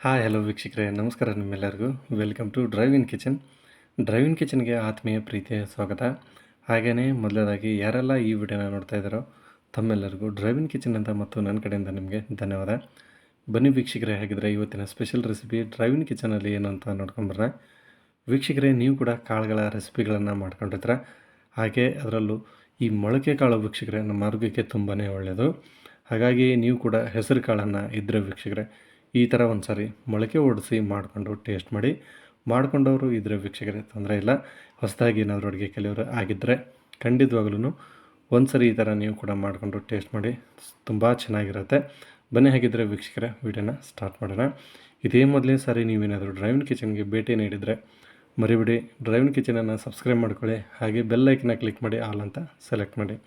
Hi hello ವೀಕ್ಷಕರೇ, ನಮಸ್ಕಾರ ನಿಮ್ಮೆಲ್ಲರಿಗೂ. Welcome to drive in kitchen. Drive in ಕಿಚನ್ಗೆ ಆತ್ಮೀಯ ಪ್ರೀತಿಯ ಸ್ವಾಗತ. ಹಾಗೆಯೇ ಮೊದಲನೇದಾಗಿ ಯಾರೆಲ್ಲ ಈ ವಿಡಿಯೋನ ನೋಡ್ತಾ ಇದ್ದಾರೋ ತಮ್ಮೆಲ್ಲರಿಗೂ ಡ್ರೈವ್ ಇನ್ ಕಿಚನ್ ಅಂತ ಮತ್ತು ನನ್ನ ಕಡೆಯಿಂದ ನಿಮಗೆ ಧನ್ಯವಾದ. ಬನ್ನಿ ವೀಕ್ಷಕರೇ, ಹಾಗಿದ್ರೆ ಇವತ್ತಿನ ಸ್ಪೆಷಲ್ ರೆಸಿಪಿ ಡ್ರೈವ್ ಇನ್ ಕಿಚನಲ್ಲಿ ಏನು ಅಂತ ನೋಡ್ಕೊಂಬರ್ರೆ. ವೀಕ್ಷಕರೇ, ನೀವು ಕೂಡ ಕಾಳುಗಳ ರೆಸಿಪಿಗಳನ್ನು ಮಾಡ್ಕೊಂಡಿರ್ತೀರ. ಹಾಗೆ ಅದರಲ್ಲೂ ಈ ಮೊಳಕೆ ಕಾಳು ವೀಕ್ಷಕರೇ ನಮ್ಮ ಆರೋಗ್ಯಕ್ಕೆ ತುಂಬಾ ಒಳ್ಳೆಯದು. ಹಾಗಾಗಿ ನೀವು ಕೂಡ ಹೆಸರು ಕಾಳನ್ನು ಇದ್ದರೆ ವೀಕ್ಷಕರೇ ಈ ಥರ ಒಂದು ಸಾರಿ ಮೊಳಕೆ ಓಡಿಸಿ ಮಾಡಿಕೊಂಡು ಟೇಸ್ಟ್ ಮಾಡಿ. ಮಾಡಿಕೊಂಡವರು ಇದ್ದರೆ ವೀಕ್ಷಕರೇ ತೊಂದರೆ ಇಲ್ಲ. ಹೊಸದಾಗಿ ಏನಾದರೂ ಅಡುಗೆ ಕಲಿಯೋರು ಆಗಿದ್ದರೆ ಖಂಡಿತವಾಗ್ಲೂ ಒಂದು ಸರಿ ಈ ಥರ ನೀವು ಕೂಡ ಮಾಡಿಕೊಂಡು ಟೇಸ್ಟ್ ಮಾಡಿ, ತುಂಬ ಚೆನ್ನಾಗಿರುತ್ತೆ. ಬನ್ನಿ ಹಾಗಿದ್ದರೆ ವೀಕ್ಷಕರೇ ವಿಡಿಯೋನ ಸ್ಟಾರ್ಟ್ ಮಾಡೋಣ. ಇದೇ ಮೊದಲನೇ ಸಾರಿ ನೀವೇನಾದರೂ ಡ್ರೈವ್ ಇನ್ ಕಿಚನ್ಗೆ ಭೇಟಿ ನೀಡಿದರೆ ಮರಿಬಿಡಿ, ಡ್ರೈವ್ ಇನ್ ಕಿಚನನ್ನು ಸಬ್ಸ್ಕ್ರೈಬ್ ಮಾಡ್ಕೊಳ್ಳಿ. ಹಾಗೆ ಬೆಲ್ ಐಕನ್ನ ಕ್ಲಿಕ್ ಮಾಡಿ ಆಲ್ ಅಂತ ಸೆಲೆಕ್ಟ್ ಮಾಡಿ.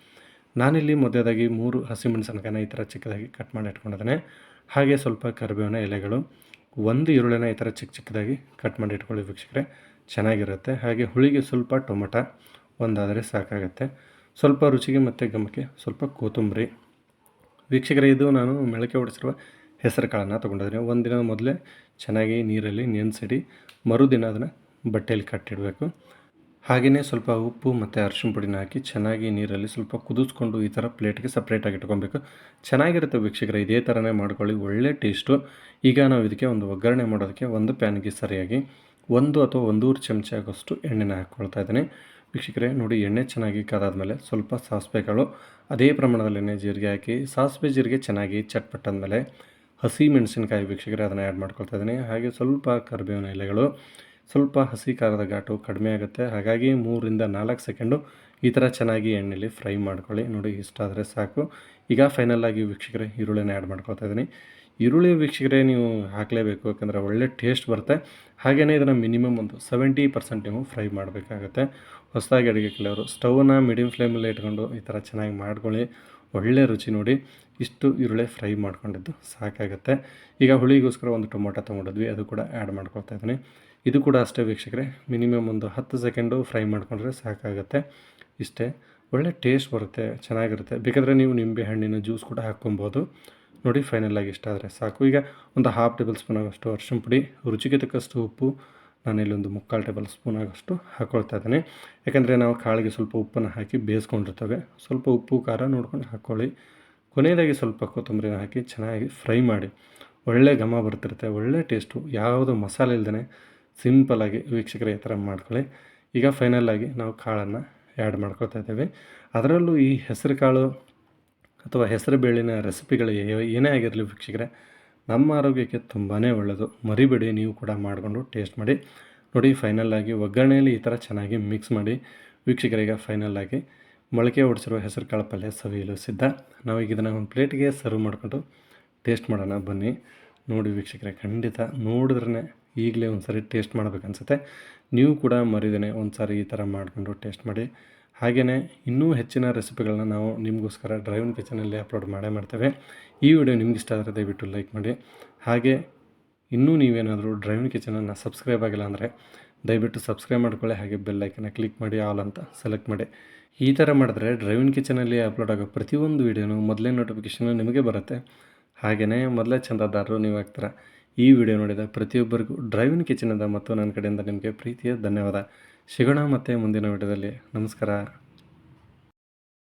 ನಾನಿಲ್ಲಿ ಮೊದಲಾಗಿ 3 ಹಸಿಮೆಣಸಿನಕಾಯಿನ ಈ ಥರ ಚಿಕ್ಕದಾಗಿ ಕಟ್ ಮಾಡಿ ಇಟ್ಕೊಂಡಿದ್ದೇನೆ. ಹಾಗೆ ಸ್ವಲ್ಪ ಕರಿಬೇವಿನ ಎಲೆಗಳು, 1 ಈರುಳ್ಳಿನ ಈ ಥರ ಚಿಕ್ಕದಾಗಿ ಕಟ್ ಮಾಡಿ ಇಟ್ಕೊಳ್ಳಿ ವೀಕ್ಷಕರೇ, ಚೆನ್ನಾಗಿರುತ್ತೆ. ಹಾಗೆ ಹುಳಿಗೆ ಸ್ವಲ್ಪ ಟೊಮೊಟೊ ಒಂದಾದರೆ ಸಾಕಾಗುತ್ತೆ. ಸ್ವಲ್ಪ ರುಚಿಗೆ ಮತ್ತು ಘಮಕ್ಕೆ ಸ್ವಲ್ಪ ಕೊತ್ತಂಬರಿ. ವೀಕ್ಷಕರೇ, ಇದು ನಾನು ಮೊಳಕೆ ಹೊಡೆಸಿರುವ ಹೆಸರು ಕಾಳನ್ನು ತೊಗೊಂಡಿದ್ದೀನಿ. ಒಂದಿನ ಮೊದಲೇ ಚೆನ್ನಾಗಿ ನೀರಲ್ಲಿ ನೆನೆಸಿಡಿ, ಮರುದಿನ ಅದನ್ನು ಬಟ್ಟೆಯಲ್ಲಿ ಕಟ್ಟಿಡಬೇಕು. ಹಾಗೆಯೇ ಸ್ವಲ್ಪ ಉಪ್ಪು ಮತ್ತು ಅರಿಶಿಣ ಪುಡಿನ ಹಾಕಿ ಚೆನ್ನಾಗಿ ನೀರಲ್ಲಿ ಸ್ವಲ್ಪ ಕುದಿಸ್ಕೊಂಡು ಈ ಥರ ಪ್ಲೇಟ್ಗೆ ಸಪ್ರೇಟಾಗಿ ಇಟ್ಕೊಬೇಕು. ಚೆನ್ನಾಗಿರುತ್ತೆ ವೀಕ್ಷಕರೇ, ಇದೇ ಥರನೇ ಮಾಡ್ಕೊಳ್ಳಿ, ಒಳ್ಳೆ ಟೇಸ್ಟು. ಈಗ ನಾವು ಇದಕ್ಕೆ ಒಂದು ಒಗ್ಗರಣೆ ಮಾಡೋದಕ್ಕೆ ಒಂದು ಪ್ಯಾನ್ಗೆ ಸರಿಯಾಗಿ 1 ಅಥವಾ 1.5 ಚಮಚ ಆಗೋಷ್ಟು ಎಣ್ಣೆನ ಹಾಕ್ಕೊಳ್ತಾ ಇದ್ದೀನಿ. ವೀಕ್ಷಕರೇ ನೋಡಿ, ಎಣ್ಣೆ ಚೆನ್ನಾಗಿ ಕಾದಾದ್ಮೇಲೆ ಸ್ವಲ್ಪ ಸಾಸಿವೆ ಕಾಳು, ಅದೇ ಪ್ರಮಾಣದಲ್ಲೇ ಜೀರಿಗೆ ಹಾಕಿ, ಸಾಸಿವೆ ಜೀರಿಗೆ ಚೆನ್ನಾಗಿ ಚಟ್ಪಟ್ಟಂದಮೇಲೆ ಹಸಿ ಮೆಣಸಿನಕಾಯಿ ವೀಕ್ಷಕರೇ ಅದನ್ನು ಆ್ಯಡ್ ಮಾಡ್ಕೊಳ್ತಾ ಇದ್ದೀನಿ. ಹಾಗೆ ಸ್ವಲ್ಪ ಕರಿಬೇವಿನ ಎಲೆಗಳು, ಸ್ವಲ್ಪ ಹಸಿ ಖಾರದ ಘಾಟು ಕಡಿಮೆ ಆಗುತ್ತೆ. ಹಾಗಾಗಿ 3ರಿಂದ 4 ಸೆಕೆಂಡು ಈ ಥರ ಚೆನ್ನಾಗಿ ಎಣ್ಣೆಯಲ್ಲಿ ಫ್ರೈ ಮಾಡ್ಕೊಳ್ಳಿ. ನೋಡಿ, ಇಷ್ಟಾದರೆ ಸಾಕು. ಈಗ ಫೈನಲಾಗಿ ವೀಕ್ಷಕರೇ ಈರುಳ್ಳಿನ ಆ್ಯಡ್ ಮಾಡ್ಕೊಳ್ತಾ ಇದ್ದೀನಿ. ಈರುಳ್ಳಿ ವೀಕ್ಷಕರೇ ನೀವು ಹಾಕಲೇಬೇಕು, ಯಾಕಂದರೆ ಒಳ್ಳೆ ಟೇಸ್ಟ್ ಬರುತ್ತೆ. ಹಾಗೆಯೇ ಇದನ್ನು ಮಿನಿಮಮ್ ಒಂದು 70% ನೀವು ಫ್ರೈ ಮಾಡಬೇಕಾಗತ್ತೆ. ಹೊಸದಾಗಿ ಅಡುಗೆ ಕಲಿಯೋರು ಸ್ಟವನ್ನು ಮೀಡಿಯಮ್ ಫ್ಲೇಮಲ್ಲಿ ಇಟ್ಕೊಂಡು ಈ ಥರ ಚೆನ್ನಾಗಿ ಮಾಡ್ಕೊಳ್ಳಿ, ಒಳ್ಳೆ ರುಚಿ. ನೋಡಿ, ಇಷ್ಟು ಈರುಳ್ಳಿ ಫ್ರೈ ಮಾಡ್ಕೊಂಡಿದ್ದು ಸಾಕಾಗುತ್ತೆ. ಈಗ ಹುಳಿಗೋಸ್ಕರ ಒಂದು ಟೊಮೊಟೊ ತೊಗೊಂಡಿದ್ವಿ, ಅದು ಕೂಡ ಆ್ಯಡ್ ಮಾಡ್ಕೊಳ್ತಾ ಇದ್ದೀನಿ. ಇದು ಕೂಡ ಅಷ್ಟೇ ವೀಕ್ಷಕರೇ, ಮಿನಿಮಮ್ ಒಂದು 10 ಸೆಕೆಂಡು ಫ್ರೈ ಮಾಡಿಕೊಂಡ್ರೆ ಸಾಕಾಗುತ್ತೆ. ಇಷ್ಟೇ, ಒಳ್ಳೆ ಟೇಸ್ಟ್ ಬರುತ್ತೆ, ಚೆನ್ನಾಗಿರುತ್ತೆ. ಬೇಕಾದರೆ ನೀವು ನಿಂಬೆ ಹಣ್ಣಿನ ಜ್ಯೂಸ್ ಕೂಡ ಹಾಕ್ಕೊಬೋದು. ನೋಡಿ, ಫೈನಲಾಗಿ ಇಷ್ಟ ಆದರೆ ಸಾಕು. ಈಗ ಒಂದು 1/2 ಟೇಬಲ್ ಸ್ಪೂನ್ ಆಗೋಷ್ಟು ಅರಿಶಿಣ ಪುಡಿ, ರುಚಿಗೆ ತಕ್ಕಷ್ಟು ಉಪ್ಪು, ನಾನಿಲ್ಲಿ ಒಂದು 3/4 ಟೇಬಲ್ ಸ್ಪೂನ್ ಆಗೋಷ್ಟು ಹಾಕ್ಕೊಳ್ತಾ ಇದ್ದೀನಿ. ಯಾಕಂದರೆ ನಾವು ಕಾಳಿಗೆ ಸ್ವಲ್ಪ ಉಪ್ಪನ್ನು ಹಾಕಿ ಬೇಯಿಸ್ಕೊಂಡಿರ್ತೇವೆ. ಸ್ವಲ್ಪ ಉಪ್ಪು ಖಾರ ನೋಡ್ಕೊಂಡು ಹಾಕ್ಕೊಳ್ಳಿ. ಕೊನೆಯದಾಗಿ ಸ್ವಲ್ಪ ಕೊತ್ತಂಬರಿನ ಹಾಕಿ ಚೆನ್ನಾಗಿ ಫ್ರೈ ಮಾಡಿ, ಒಳ್ಳೆ ಘಮ ಬರ್ತಿರುತ್ತೆ, ಒಳ್ಳೆ ಟೇಸ್ಟು. ಯಾವುದು ಮಸಾಲೆ ಇಲ್ಲದೇ ಸಿಂಪಲಾಗಿ ವೀಕ್ಷಕರೇ ಈ ಥರ ಮಾಡ್ಕೊಳ್ಳಿ. ಈಗ ಫೈನಲಾಗಿ ನಾವು ಕಾಳನ್ನು ಆ್ಯಡ್ ಮಾಡ್ಕೊಳ್ತಾ ಇದ್ದೇವೆ. ಅದರಲ್ಲೂ ಈ ಹೆಸರು ಕಾಳು ಅಥವಾ ಹೆಸರು ಬೇಳಿನ ರೆಸಿಪಿಗಳು ಏನೇ ಆಗಿರಲಿ ವೀಕ್ಷಕರೇ, ನಮ್ಮ ಆರೋಗ್ಯಕ್ಕೆ ತುಂಬಾ ಒಳ್ಳೆಯದು. ಮರಿಬೇಡಿ, ನೀವು ಕೂಡ ಮಾಡಿಕೊಂಡು ಟೇಸ್ಟ್ ಮಾಡಿ. ನೋಡಿ, ಫೈನಲಾಗಿ ಒಗ್ಗರಣೆಯಲ್ಲಿ ಈ ಥರ ಚೆನ್ನಾಗಿ ಮಿಕ್ಸ್ ಮಾಡಿ ವೀಕ್ಷಕರಿಗೆ ಫೈನಲಾಗಿ ಮೊಳಕೆ ಹೊಡೆಸಿರುವ ಹೆಸರು ಕಾಳು ಪಲ್ಯ ಸವಿಯಲು ಸಿದ್ಧ. ನಾವೀಗ ಇದನ್ನು ಒಂದು ಪ್ಲೇಟ್ಗೆ ಸರ್ವ್ ಮಾಡಿಕೊಂಡು ಟೇಸ್ಟ್ ಮಾಡೋಣ ಬನ್ನಿ. ನೋಡಿ ವೀಕ್ಷಕರೇ, ಖಂಡಿತ ನೋಡಿದ್ರೇ ಈಗಲೇ ಒಂದು ಸಾರಿ ಟೇಸ್ಟ್ ಮಾಡಬೇಕನ್ಸುತ್ತೆ. ನೀವು ಕೂಡ ಮರಿದೇನೆ ಒಂದು ಸಾರಿ ಈ ಥರ ಮಾಡಿಕೊಂಡು ಟೇಸ್ಟ್ ಮಾಡಿ. ಹಾಗೆಯೇ ಇನ್ನೂ ಹೆಚ್ಚಿನ ರೆಸಿಪಿಗಳನ್ನ ನಾವು ನಿಮಗೋಸ್ಕರ ಡ್ರೈವ್ ಇನ್ ಕಿಚನಲ್ಲಿ ಅಪ್ಲೋಡ್ ಮಾಡ್ತೇವೆ. ಈ ವಿಡಿಯೋ ನಿಮ್ಗೆ ಇಷ್ಟ ಆದರೆ ದಯವಿಟ್ಟು ಲೈಕ್ ಮಾಡಿ. ಹಾಗೆ ಇನ್ನೂ ನೀವೇನಾದರೂ ಡ್ರೈವ್ ಇನ್ ಕಿಚನನ್ನು ಸಬ್ಸ್ಕ್ರೈಬ್ ಆಗಿಲ್ಲ ಅಂದರೆ ದಯವಿಟ್ಟು ಸಬ್ಸ್ಕ್ರೈಬ್ ಮಾಡ್ಕೊಳ್ಳಿ. ಹಾಗೆ ಬೆಲ್ ಐಕನ್ನ ಕ್ಲಿಕ್ ಮಾಡಿ ಆಲ್ ಅಂತ ಸೆಲೆಕ್ಟ್ ಮಾಡಿ. ಈ ಥರ ಮಾಡಿದ್ರೆ ಡ್ರೈವ್ ಇನ್ ಕಿಚನಲ್ಲಿ ಅಪ್ಲೋಡ್ ಆಗೋ ಪ್ರತಿಯೊಂದು ವೀಡಿಯೋನು ಮೊದಲೇ ನೋಟಿಫಿಕೇಷನ್ ನಿಮಗೆ ಬರುತ್ತೆ. ಹಾಗೆಯೇ ಮೊದಲೇ ಚಂದಾದಾರರು ನೀವು ಆಗ್ತೀರ. ಈ ವಿಡಿಯೋ ನೋಡಿದ ಪ್ರತಿಯೊಬ್ಬರಿಗೂ ಡ್ರೈವ್ ಇನ್ ಕಿಚನಿಂದ ಮತ್ತು ನನ್ನ ಕಡೆಯಿಂದ ನಿಮಗೆ ಪ್ರೀತಿಯ ಧನ್ಯವಾದ. ಸಿಗೋಣ ಮತ್ತೆ ಮುಂದಿನ ವಿಡಿಯೋದಲ್ಲಿ. ನಮಸ್ಕಾರ.